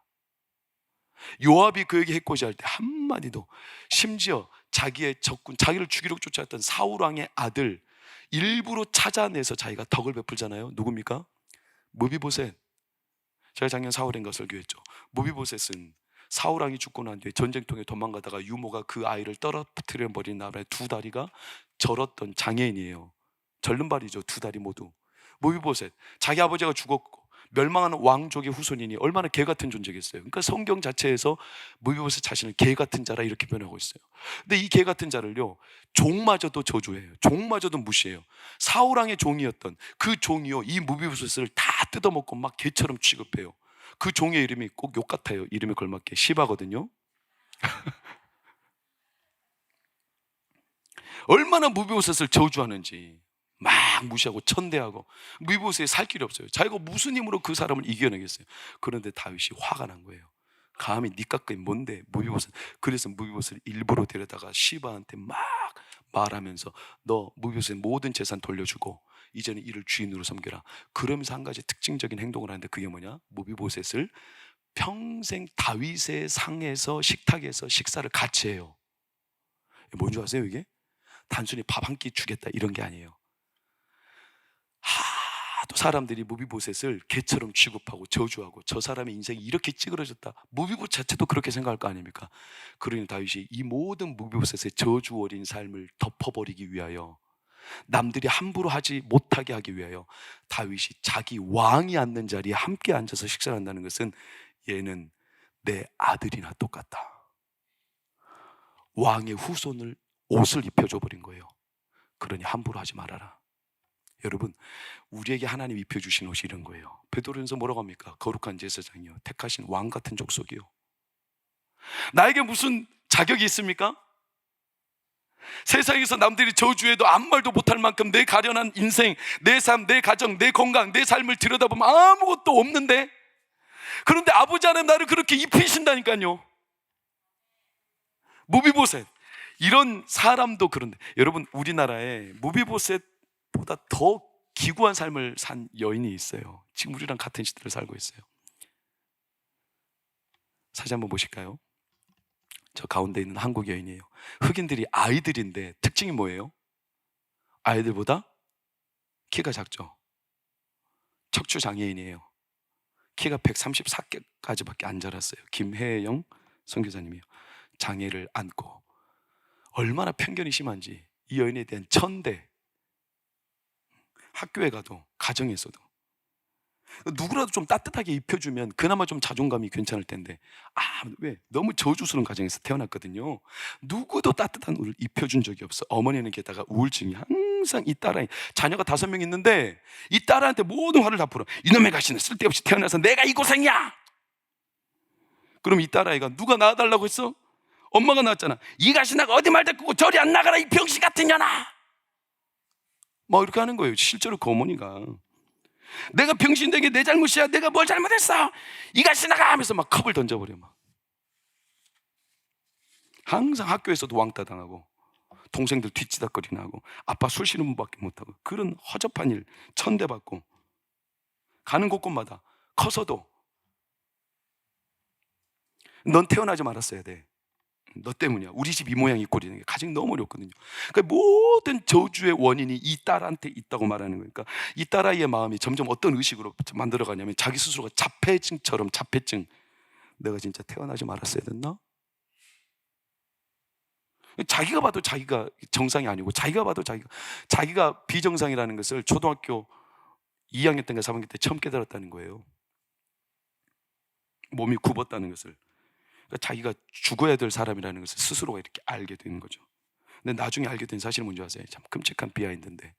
요압이 그에게 해코지할 때 한마디도, 심지어 자기의 적군, 자기를 죽이려 쫓아왔던 사울왕의 아들 일부러 찾아내서 자기가 덕을 베풀잖아요. 누굽니까? 무비보셋. 제가 작년 4월인가 설교했죠. 무비보셋은 사울왕이 죽고 난 뒤에 전쟁통에 도망가다가 유모가 그 아이를 떨어뜨려 버린 나라의 두 다리가 절었던 장애인이에요. 절름발이죠, 두 다리 모두. 무비보셋, 자기 아버지가 죽었고 멸망하는 왕족의 후손이니 얼마나 개 같은 존재겠어요. 그러니까 성경 자체에서 무비보셋 자신을 개 같은 자라 이렇게 표현하고 있어요. 근데 이 개 같은 자를요, 종마저도 저주해요. 종마저도 무시해요. 사울왕의 종이었던 그 종이요, 이 무비보셋을 다 뜯어먹고 막 개처럼 취급해요. 그 종의 이름이 꼭 욕 같아요. 이름에 걸맞게 시바거든요. 얼마나 무비보셋을 저주하는지, 막 무시하고 천대하고. 무비보셋이 살 길이 없어요. 자기가 무슨 힘으로 그 사람을 이겨내겠어요. 그런데 다윗이 화가 난 거예요. 감히 네 깎인 뭔데 무비보셋. 그래서 무비보셋을 일부러 데려다가 시바한테 막 말하면서 너 무비보셋 모든 재산 돌려주고 이제는 이를 주인으로 섬겨라. 그러면서 한 가지 특징적인 행동을 하는데, 그게 뭐냐, 무비보셋을 평생 다윗의 상에서 식탁에서 식사를 같이 해요. 뭔지 아세요? 이게 단순히 밥 한 끼 주겠다 이런 게 아니에요. 하도 사람들이 무비보셋을 개처럼 취급하고 저주하고, 저 사람의 인생이 이렇게 찌그러졌다, 무비보셋 자체도 그렇게 생각할 거 아닙니까? 그러니 다윗이 이 모든 무비보셋의 저주 어린 삶을 덮어버리기 위하여, 남들이 함부로 하지 못하게 하기 위하여, 다윗이 자기 왕이 앉는 자리에 함께 앉아서 식사를 한다는 것은 얘는 내 아들이나 똑같다. 왕의 후손을 옷을 입혀줘 버린 거예요. 그러니 함부로 하지 말아라. 여러분, 우리에게 하나님 입혀주신 옷이 이런 거예요. 베드로전서 뭐라고 합니까? 거룩한 제사장이요, 택하신 왕 같은 족속이요. 나에게 무슨 자격이 있습니까? 세상에서 남들이 저주해도 아무 말도 못할 만큼 내 가련한 인생, 내 삶, 내 가정, 내 건강, 내 삶을 들여다보면 아무것도 없는데, 그런데 아버지 하나님 나를 그렇게 입히신다니까요. 무비보셋, 이런 사람도. 그런데 여러분, 우리나라에 무비보셋보다 더 기구한 삶을 산 여인이 있어요. 지금 우리랑 같은 시대를 살고 있어요. 사진 한번 보실까요? 저 가운데 있는 한국 여인이에요. 흑인들이 아이들인데 특징이 뭐예요? 아이들보다 키가 작죠. 척추 장애인이에요. 키가 134까지밖에 안 자랐어요. 김혜영 선교사님이요. 장애를 안고. 얼마나 편견이 심한지. 이 여인에 대한 천대. 학교에 가도 가정에서도 누구라도 좀 따뜻하게 입혀주면 그나마 좀 자존감이 괜찮을 텐데, 왜? 너무 저주스러운 가정에서 태어났거든요. 누구도 따뜻한 옷을 입혀준 적이 없어. 어머니는 게다가 우울증이 항상, 이 딸아이, 자녀가 5명 있는데 이 딸한테 모든 화를 다 풀어. 이놈의 가시는 쓸데없이 태어나서 내가 이 고생이야. 그럼 이 딸아이가 누가 낳아달라고 했어? 엄마가 낳았잖아. 이 가시나가 어디 말 듣고 저리 안 나가라 이 병신 같은 년아, 막 이렇게 하는 거예요. 실제로 그 어머니가 내가 병신되게 내 잘못이야, 내가 뭘 잘못했어, 이가시 나가 하면서 막 컵을 던져버려. 막 항상 학교에서도 왕따 당하고, 동생들 뒷지닥거리나 하고, 아빠 술 쉬는 분밖에 못하고, 그런 허접한 일 천대받고, 가는 곳곳마다 커서도 넌 태어나지 말았어야 돼, 너 때문이야, 우리 집 이 모양 이 꼴이는 게 가정이 너무 어렵거든요. 그러니까 모든 저주의 원인이 이 딸한테 있다고 말하는 거니까, 이 딸아이의 마음이 점점 어떤 의식으로 만들어가냐면 자기 스스로가 자폐증처럼, 자폐증, 내가 진짜 태어나지 말았어야 됐나? 자기가 봐도 자기가 정상이 아니고, 자기가 봐도 자기가 비정상이라는 것을 초등학교 2학년 때인가 3학년 때 처음 깨달았다는 거예요. 몸이 굽었다는 것을. 그러니까 자기가 죽어야 될 사람이라는 것을 스스로가 이렇게 알게 되는 거죠. 근데 나중에 알게 된 사실은 뭔지 아세요? 참 끔찍한 비하인드인데,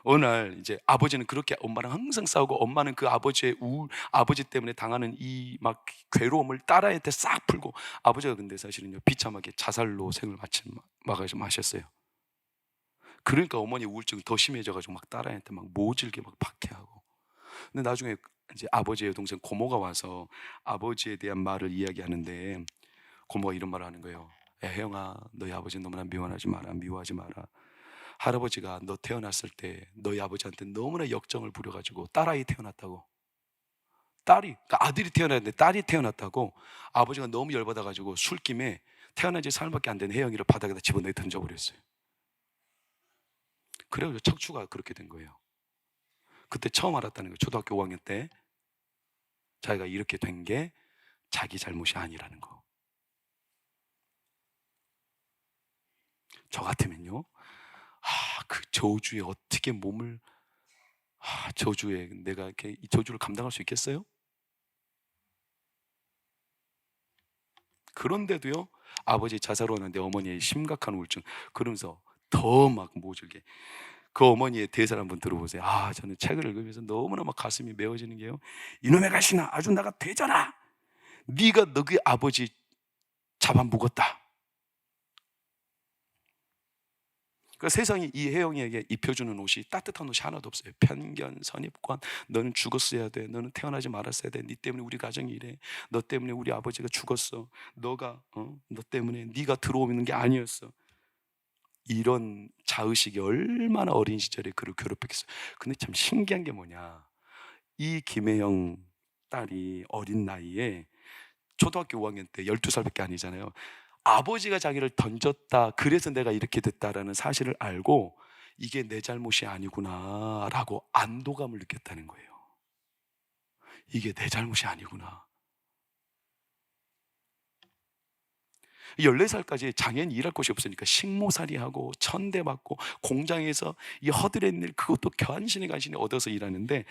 어느 날 이제 아버지는 그렇게 엄마랑 항상 싸우고, 엄마는 그 아버지의 아버지 때문에 당하는 이 막 괴로움을 딸아이한테 싹 풀고, 아버지가 근데 사실은요, 비참하게 자살로 생을 마셨어요. 그러니까 어머니 우울증이 더 심해져가지고 막 딸아이한테 막 모질게 막 박해하고. 근데 나중에 이제 아버지의 동생 고모가 와서 아버지에 대한 말을 이야기하는데, 고모가 이런 말을 하는 거예요. 혜영아, 너희 아버지 너무나 미워하지 마라, 미워하지 마라. 할아버지가 너 태어났을 때 너희 아버지한테 너무나 역정을 부려가지고 딸아이 태어났다고. 그러니까 아들이 태어났는데 딸이 태어났다고 아버지가 너무 열받아가지고 술김에 태어난 지 3일밖에 안 된 혜영이를 바닥에다 집어넣어 던져버렸어요. 그래가지고 척추가 그렇게 된 거예요. 그때 처음 알았다는 거예요. 초등학교 5학년 때 자기가 이렇게 된 게 자기 잘못이 아니라는 거. 저 같으면요, 그 저주에 어떻게 몸을 저주에 내가 이렇게 이 저주를 감당할 수 있겠어요? 그런데도요, 아버지 자살원한데 어머니의 심각한 우울증, 그러면서 더 막 모질게. 그 어머니의 대사를 한번 들어보세요. 저는 책을 읽으면서 너무나 막 가슴이 메워지는 게요, 이놈의 가시나 아주 나가 되잖아. 네가 너희 아버지 잡아먹었다. 그러니까 세상이 이 혜영이에게 입혀주는 옷이 따뜻한 옷이 하나도 없어요. 편견, 선입관, 너는 죽었어야 돼, 너는 태어나지 말았어야 돼, 네 때문에 우리 가정이 이래, 너 때문에 우리 아버지가 죽었어, 너 때문에 네가 들어오는 게 아니었어. 이런 자의식이 얼마나 어린 시절에 그를 괴롭혔겠어요. 근데 참 신기한 게 뭐냐, 이 김혜영 딸이 어린 나이에 초등학교 5학년 때 12살밖에 아니잖아요. 아버지가 자기를 던졌다, 그래서 내가 이렇게 됐다라는 사실을 알고 이게 내 잘못이 아니구나 라고 안도감을 느꼈다는 거예요. 이게 내 잘못이 아니구나. 14살까지 장애인이 일할 곳이 없으니까 식모살이하고 천대받고 공장에서 이 허드렛 일, 그것도 간신히 얻어서 일하는데,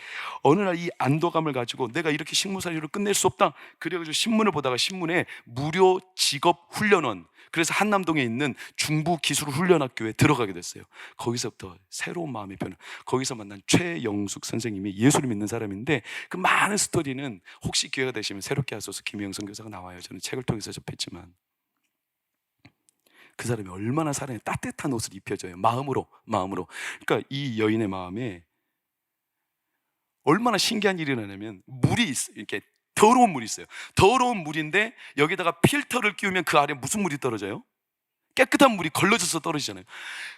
어느 날 이 안도감을 가지고 내가 이렇게 식모살이로 끝낼 수 없다, 그래가지고 신문을 보다가 신문에 무료 직업 훈련원, 그래서 한남동에 있는 중부기술훈련학교에 들어가게 됐어요. 거기서부터 새로운 마음의 변화. 거기서 만난 최영숙 선생님이 예수를 믿는 사람인데, 그 많은 스토리는 혹시 기회가 되시면 새롭게 하소서 김혜영 선교사가 나와요. 저는 책을 통해서 접했지만 그 사람이 얼마나 사랑에 따뜻한 옷을 입혀줘요. 마음으로. 그러니까 이 여인의 마음에 얼마나 신기한 일이 일어나냐면, 물이 있어요. 이렇게 더러운 물이 있어요. 더러운 물인데 여기다가 필터를 끼우면 그 아래 무슨 물이 떨어져요? 깨끗한 물이 걸러져서 떨어지잖아요.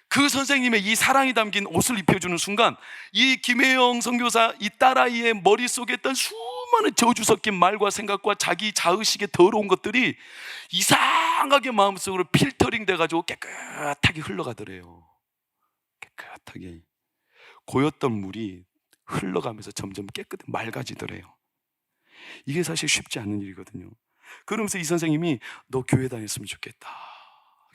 그 선생님의 이 사랑이 담긴 옷을 입혀주는 순간, 이 김혜영 선교사 이 딸아이의 머릿속에 있던 수많은 저주 섞인 말과 생각과 자기 자의식의 더러운 것들이 이상하게 마음속으로 필터링 돼가지고 깨끗하게 흘러가더래요. 깨끗하게 고였던 물이 흘러가면서 점점 맑아지더래요. 이게 사실 쉽지 않은 일이거든요. 그러면서 이 선생님이 너 교회 다녔으면 좋겠다.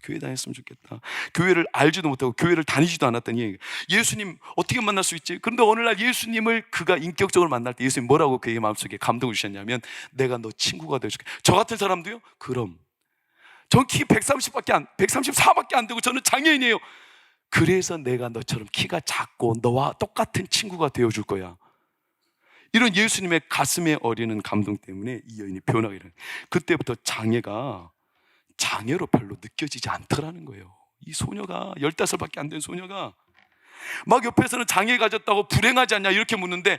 교회 다녔으면 좋겠다. 교회를 알지도 못하고 교회를 다니지도 않았더니 예수님 어떻게 만날 수 있지? 그런데 어느 날 예수님을 그가 인격적으로 만날 때 예수님 뭐라고 그의 마음속에 감동을 주셨냐면, 내가 너 친구가 되어줄게. 저 같은 사람도요? 그럼 전 키 134밖에 안 되고 저는 장애인이에요. 그래서 내가 너처럼 키가 작고 너와 똑같은 친구가 되어줄 거야. 이런 예수님의 가슴에 어리는 감동 때문에 이 여인이 변하게 되는, 그때부터 장애로 별로 느껴지지 않더라는 거예요. 이 소녀가 15밖에 안 된 소녀가 막 옆에서는 장애 가졌다고 불행하지 않냐 이렇게 묻는데,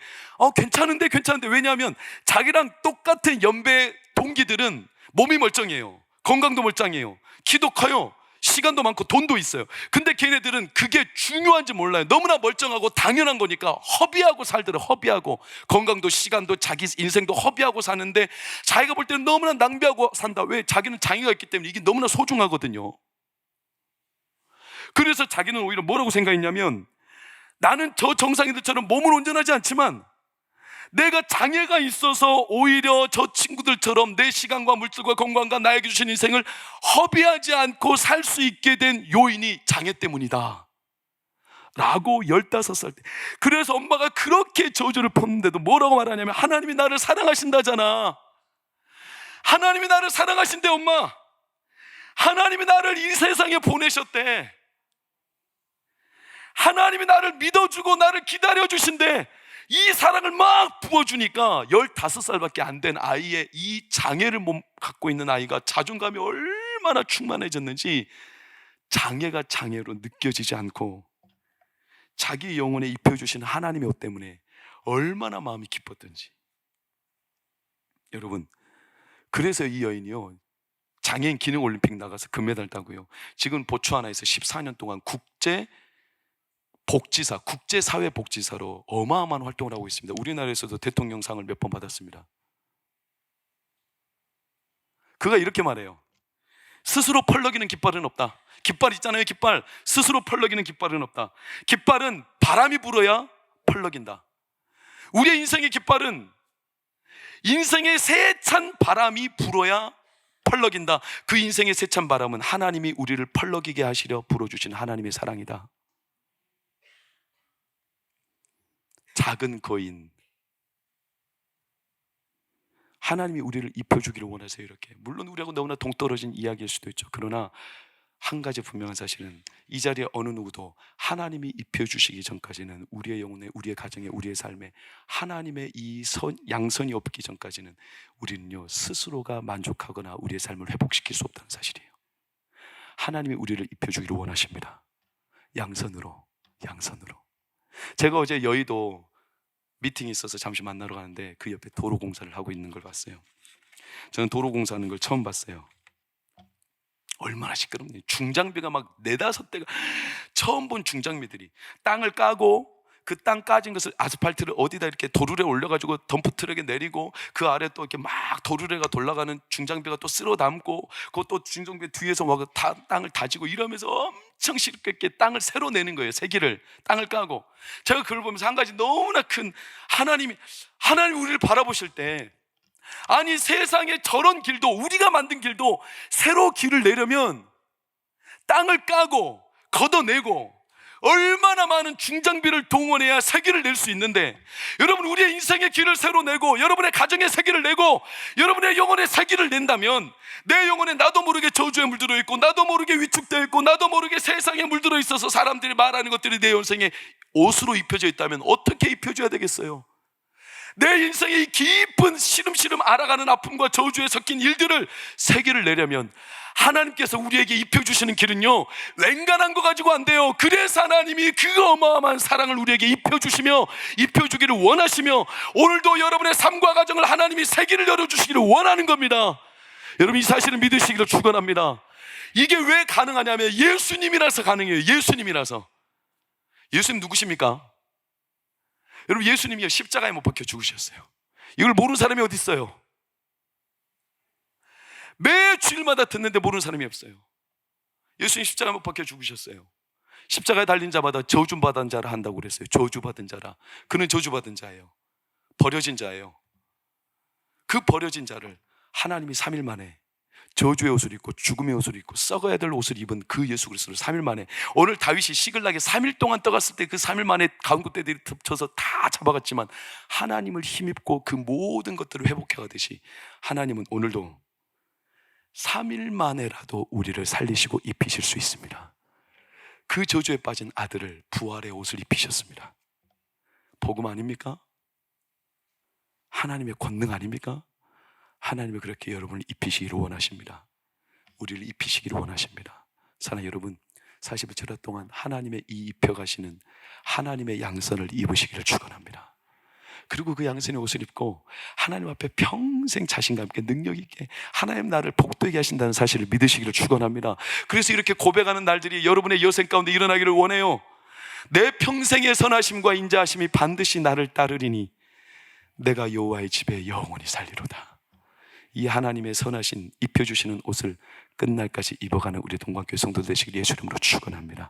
괜찮은데 왜냐하면 자기랑 똑같은 연배 동기들은 몸이 멀쩡해요. 건강도 멀쩡해요. 키도 커요. 시간도 많고 돈도 있어요. 근데 걔네들은 그게 중요한지 몰라요. 너무나 멀쩡하고 당연한 거니까 허비하고 살더라. 허비하고 건강도 시간도 자기 인생도 허비하고 사는데, 자기가 볼 때는 너무나 낭비하고 산다. 왜? 자기는 장애가 있기 때문에 이게 너무나 소중하거든요. 그래서 자기는 오히려 뭐라고 생각했냐면, 나는 저 정상인들처럼 몸은 온전하지 않지만 내가 장애가 있어서 오히려 저 친구들처럼 내 시간과 물질과 건강과 나에게 주신 인생을 허비하지 않고 살 수 있게 된 요인이 장애 때문이다 라고 15살 때. 그래서 엄마가 그렇게 저주를 폈는데도 뭐라고 말하냐면, 하나님이 나를 사랑하신다잖아. 하나님이 나를 사랑하신대. 엄마, 하나님이 나를 이 세상에 보내셨대. 하나님이 나를 믿어주고 나를 기다려주신대. 이 사랑을 막 부어주니까 15살밖에 안 된 아이의 이 장애를 갖고 있는 아이가 자존감이 얼마나 충만해졌는지, 장애가 장애로 느껴지지 않고 자기 영혼에 입혀주신 하나님의 옷 때문에 얼마나 마음이 기뻤던지. 여러분, 그래서 이 여인이요, 장애인 기능올림픽 나가서 금메달 따고요, 지금 보츠와나에서 14년 동안 국제사회복지사로 어마어마한 활동을 하고 있습니다. 우리나라에서도 대통령상을 몇 번 받았습니다. 그가 이렇게 말해요. 스스로 펄럭이는 깃발은 없다. 깃발 있잖아요, 깃발. 스스로 펄럭이는 깃발은 없다. 깃발은 바람이 불어야 펄럭인다. 우리의 인생의 깃발은 인생의 세찬 바람이 불어야 펄럭인다. 그 인생의 세찬 바람은 하나님이 우리를 펄럭이게 하시려 불어주신 하나님의 사랑이다. 작은 거인. 하나님이 우리를 입혀주기를 원하세요. 이렇게. 물론 우리하고 너무나 동떨어진 이야기일 수도 있죠. 그러나 한 가지 분명한 사실은 이 자리에 어느 누구도 하나님이 입혀주시기 전까지는 우리의 영혼에, 우리의 가정에, 우리의 삶에 하나님의 이 양선이 없기 전까지는 우리는요 스스로가 만족하거나 우리의 삶을 회복시킬 수 없다는 사실이에요. 하나님이 우리를 입혀주기를 원하십니다. 양선으로. 제가 어제 여의도 미팅이 있어서 잠시 만나러 가는데 그 옆에 도로공사를 하고 있는 걸 봤어요. 저는 도로공사하는 걸 처음 봤어요. 얼마나 시끄럽니. 중장비가 막 4-5대가, 처음 본 중장비들이 땅을 까고 그 땅 까진 것을 아스팔트를 어디다 이렇게 도르래 올려가지고 덤프트럭에 내리고 그 아래 또 이렇게 막 도르래가 돌아가는 중장비가 또 쓸어 담고 그것도 중장비 뒤에서 막 땅을 다지고 이러면서 엄청 쉽게 땅을 새로 내는 거예요. 세기를 땅을 까고. 제가 그걸 보면서 한 가지 너무나 큰 하나님 우리를 바라보실 때, 아니 세상에 저런 길도, 우리가 만든 길도 새로 길을 내려면 땅을 까고 걷어내고 얼마나 많은 중장비를 동원해야 새 길을 낼 수 있는데, 여러분 우리의 인생의 길을 새로 내고 여러분의 가정의 새 길을 내고 여러분의 영혼의 새 길을 낸다면, 내 영혼에 나도 모르게 저주에 물들어 있고 나도 모르게 위축되어 있고 나도 모르게 세상에 물들어 있어서 사람들이 말하는 것들이 내 인생에 옷으로 입혀져 있다면 어떻게 입혀줘야 되겠어요? 내 인생의 이 깊은 시름시름 알아가는 아픔과 저주에 섞인 일들을 새 길을 내려면 하나님께서 우리에게 입혀주시는 길은요 웬간한 거 가지고 안 돼요. 그래서 하나님이 그 어마어마한 사랑을 우리에게 입혀주시며 입혀주기를 원하시며 오늘도 여러분의 삶과 가정을 하나님이 새 길을 열어주시기를 원하는 겁니다. 여러분 이 사실을 믿으시기를 축원합니다. 이게 왜 가능하냐면 예수님이라서 가능해요. 예수님이라서. 예수님 누구십니까? 여러분 예수님이 십자가에 못 박혀 죽으셨어요. 이걸 모르는 사람이 어디 있어요? 매 주일마다 듣는데 모르는 사람이 없어요. 예수님 십자가에 못 박혀 죽으셨어요. 십자가에 달린 자마다 저주받은 자라 한다고 그랬어요. 저주받은 자라. 그는 저주받은 자예요. 버려진 자예요. 그 버려진 자를 하나님이 3일 만에 저주의 옷을 입고 죽음의 옷을 입고 썩어야 될 옷을 입은 그 예수 그리스도를 3일 만에, 오늘 다윗이 시글락에 3일 동안 떠갔을 때 그 3일 만에 가운데들이 덮쳐서 다 잡아갔지만 하나님을 힘입고 그 모든 것들을 회복해가듯이 하나님은 오늘도 3일 만에라도 우리를 살리시고 입히실 수 있습니다. 그 저주에 빠진 아들을 부활의 옷을 입히셨습니다. 복음 아닙니까? 하나님의 권능 아닙니까? 하나님이 그렇게 여러분을 입히시기를 원하십니다. 우리를 입히시기를 원하십니다. 사랑하는 여러분, 40일 동안 하나님의 이 입혀가시는 하나님의 양선을 입으시기를 축원합니다. 그리고 그 양선의 옷을 입고 하나님 앞에 평생 자신감 있게 능력 있게 하나님 나를 복되게 하신다는 사실을 믿으시기를 축원합니다. 그래서 이렇게 고백하는 날들이 여러분의 여생 가운데 일어나기를 원해요. 내 평생의 선하심과 인자하심이 반드시 나를 따르리니 내가 여호와의 집에 영원히 살리로다. 이 하나님의 선하신 입혀주시는 옷을 끝날까지 입어가는 우리 동방교회 성도 되시길 예수 이름으로 축원합니다.